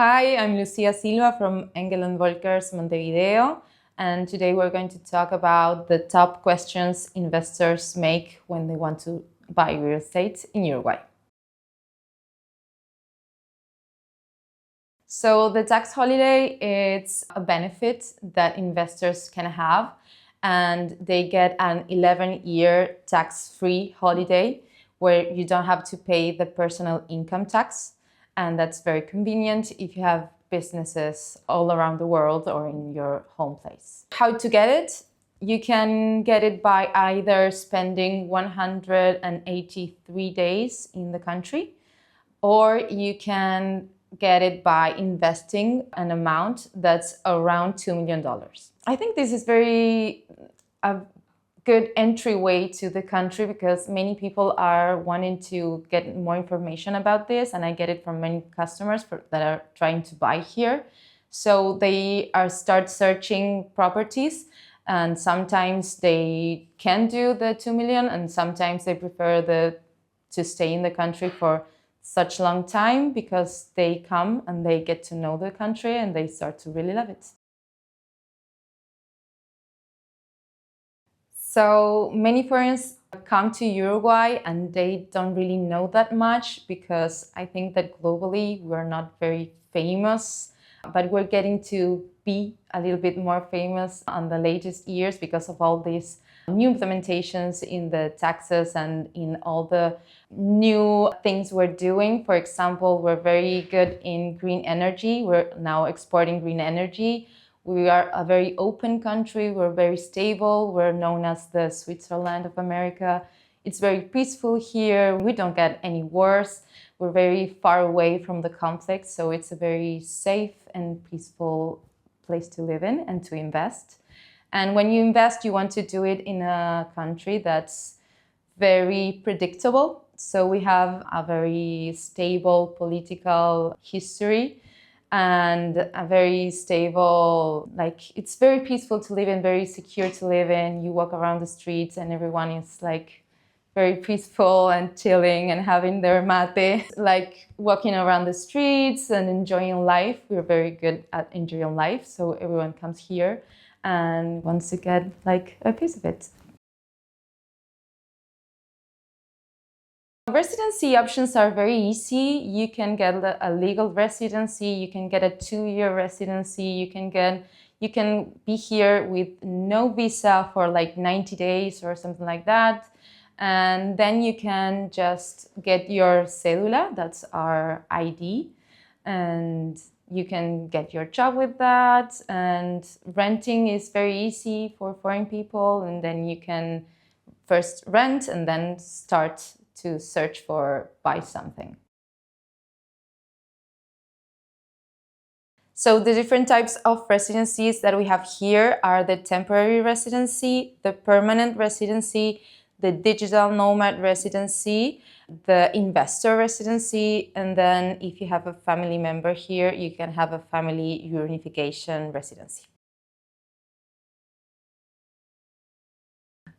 Hi, I'm Lucia Silva from Engel Völkers, Montevideo, and today we're going to talk about the top questions investors make when they want to buy real estate in Uruguay. So the tax holiday, it's a benefit that investors can have, and they get an 11-year tax-free holiday where you don't have to pay the personal income tax. And that's very convenient if you have businesses all around the world or in your home place. How to get it? You can get it by either spending 183 days in the country, or you can get it by investing an amount that's around $2 million. I think this is a good entryway to the country because many people are wanting to get more information about this, and I get it from many customers that are trying to buy here. So they start searching properties, and sometimes they can do the 2 million, and sometimes they prefer to stay in the country for such a long time because they come and they get to know the country and they start to really love it. So many foreigners come to Uruguay and they don't really know that much because I think that globally we're not very famous, but we're getting to be a little bit more famous on the latest years because of all these new implementations in the taxes and in all the new things we're doing. For example, we're very good in green energy. We're now exporting green energy. We are a very open country, we're very stable, we're known as the Switzerland of America. It's very peaceful here, we don't get any wars, we're very far away from the conflict, so it's a very safe and peaceful place to live in and to invest. And when you invest, you want to do it in a country that's very predictable. So we have a very stable political history and a very stable, it's very peaceful to live in, very secure to live in. You walk around the streets and everyone is very peaceful and chilling and having their mate, walking around the streets and enjoying life. We're very good at enjoying life, so everyone comes here and wants to get a piece of it. Residency options are very easy. You can get a legal residency, you can get a 2-year residency, you can be here with no visa for 90 days or something like that. And then you can just get your cédula, that's our ID, and you can get your job with that. And renting is very easy for foreign people, and then you can first rent and then start to search for buy something. So the different types of residencies that we have here are the temporary residency, the permanent residency, the digital nomad residency, the investor residency, and then if you have a family member here, you can have a family reunification residency.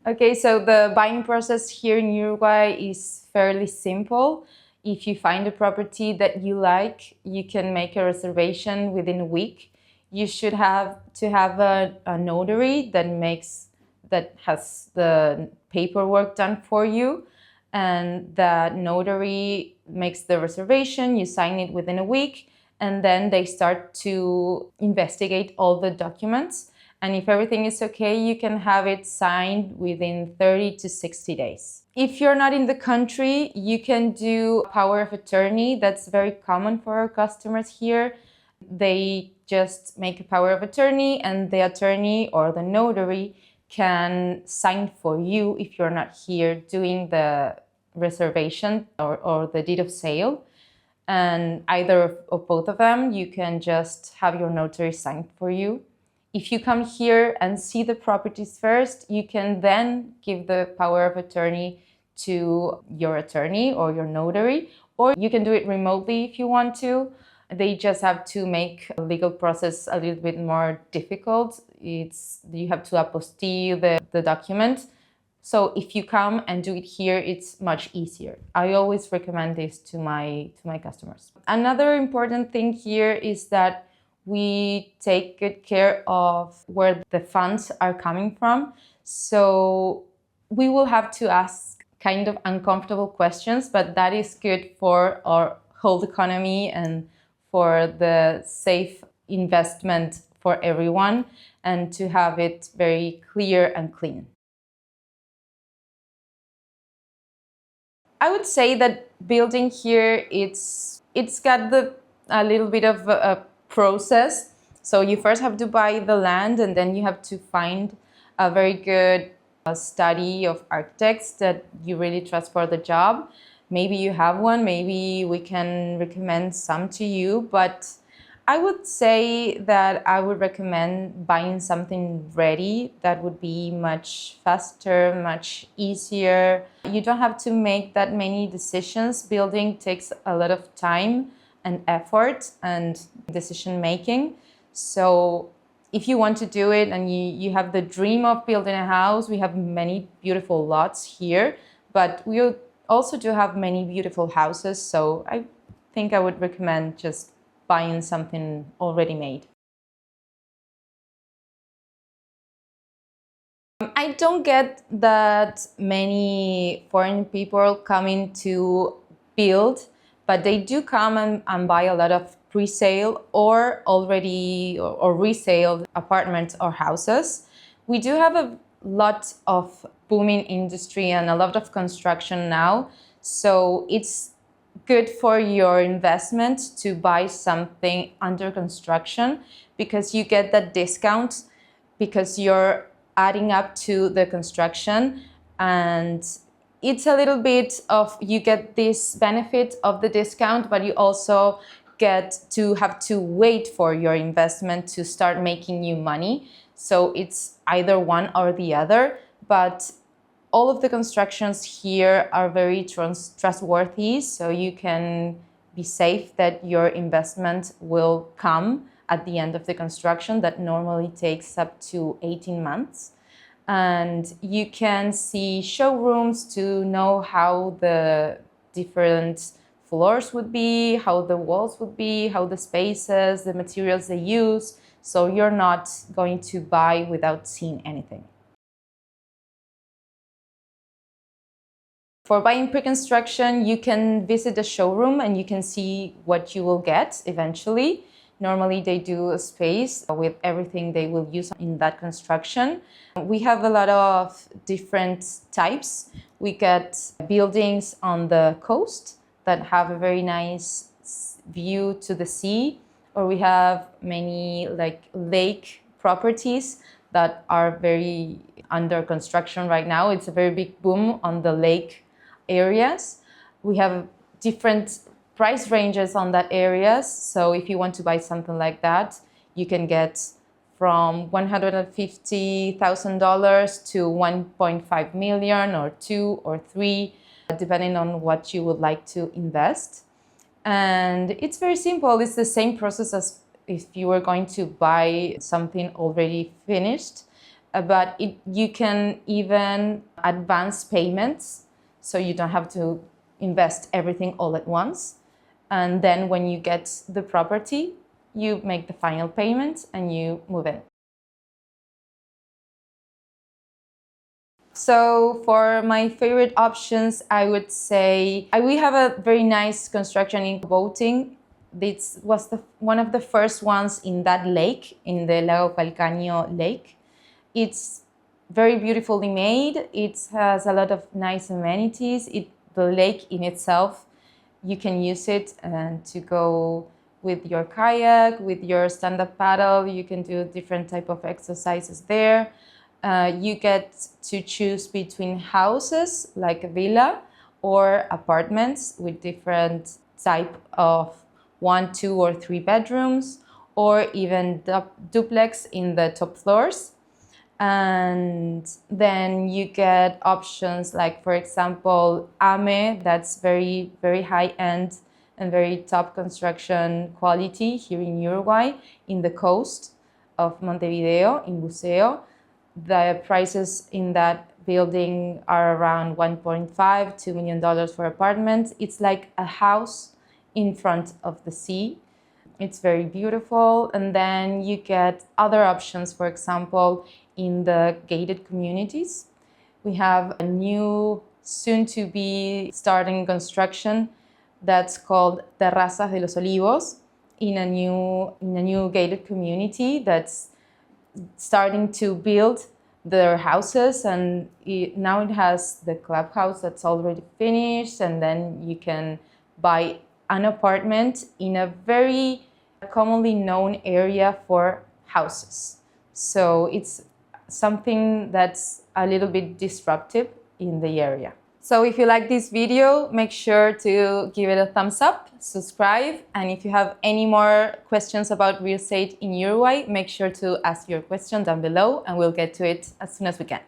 Okay, so the buying process here in Uruguay is fairly simple. If you find a property that you like, you can make a reservation within a week. You should have to have a notary that has the paperwork done for you, and that notary makes the reservation, you sign it within a week, and then they start to investigate all the documents. And if everything is okay, you can have it signed within 30 to 60 days. If you're not in the country, you can do power of attorney. That's very common for our customers here. They just make a power of attorney, and the attorney or the notary can sign for you if you're not here doing the reservation or the deed of sale. And either of both of them, you can just have your notary sign for you. If you come here and see the properties first, you can then give the power of attorney to your attorney or your notary, or you can do it remotely if you want to. They just have to make a legal process a little bit more difficult. You have to apostille the document, So if you come and do it here, it's much easier. I always recommend this to my customers. Another important thing here is that we take good care of where the funds are coming from. So we will have to ask kind of uncomfortable questions, but that is good for our whole economy and for the safe investment for everyone, and to have it very clear and clean. I would say that building here, it's got a little bit of a process. So you first have to buy the land, and then you have to find a very good study of architects that you really trust for the job. Maybe you have one, maybe we can recommend some to you, but I would say that I would recommend buying something ready. That would be much faster, much easier. You don't have to make that many decisions. Building takes a lot of time and effort and decision making. So if you want to do it and you have the dream of building a house, we have many beautiful lots here, but we also do have many beautiful houses. So I think I would recommend just buying something already made. I don't get that many foreign people coming to build, but they do come and buy a lot of pre-sale or already or resale apartments or houses. We do have a lot of booming industry and a lot of construction now, so it's good for your investment to buy something under construction, because you get that discount because you're adding up to the construction, and it's a little bit of, you get this benefit of the discount, but you also get to have to wait for your investment to start making you money. So it's either one or the other, but all of the constructions here are very trustworthy, so you can be safe that your investment will come at the end of the construction. That normally takes up to 18 months. And you can see showrooms to know how the different floors would be, how the walls would be, how the spaces, the materials they use. So you're not going to buy without seeing anything. For buying pre-construction, you can visit the showroom and you can see what you will get eventually. Normally they do a space with everything they will use in that construction. We have a lot of different types. We get buildings on the coast that have a very nice view to the sea, or we have many like lake properties that are very under construction right now. It's a very big boom on the lake areas. We have different price ranges on that areas. So if you want to buy something like that, you can get from $150,000 to 1.5 million or 2 or 3, depending on what you would like to invest. And it's very simple. It's the same process as if you were going to buy something already finished, but you can even advance payments, so you don't have to invest everything all at once. And then when you get the property, you make the final payment and you move in. So for my favorite options, I would say we have a very nice construction in boating. This was one of the first ones in that lake, in the Lago Calcaño lake. It's very beautifully made. It has a lot of nice amenities. The lake in itself, you can use it to go with your kayak, with your stand-up paddle. You can do different type of exercises there. You get to choose between houses like a villa or apartments with different type of 1, 2, or 3 bedrooms, or even duplex in the top floors. And then you get options like, for example, AME, that's very, very high-end and very top construction quality here in Uruguay, in the coast of Montevideo, in Buceo. The prices in that building are around $1.5–2 million for apartments. It's like a house in front of the sea. It's very beautiful. And then you get other options, for example, in the gated communities. We have a new, soon-to-be starting construction that's called Terrazas de los Olivos in a new gated community that's starting to build their houses, and now it has the clubhouse that's already finished, and then you can buy an apartment in a very commonly known area for houses. So it's something that's a little bit disruptive in the area. So if you like this video, make sure to give it a thumbs up, subscribe, and if you have any more questions about real estate in Uruguay, make sure to ask your question down below and we'll get to it as soon as we can.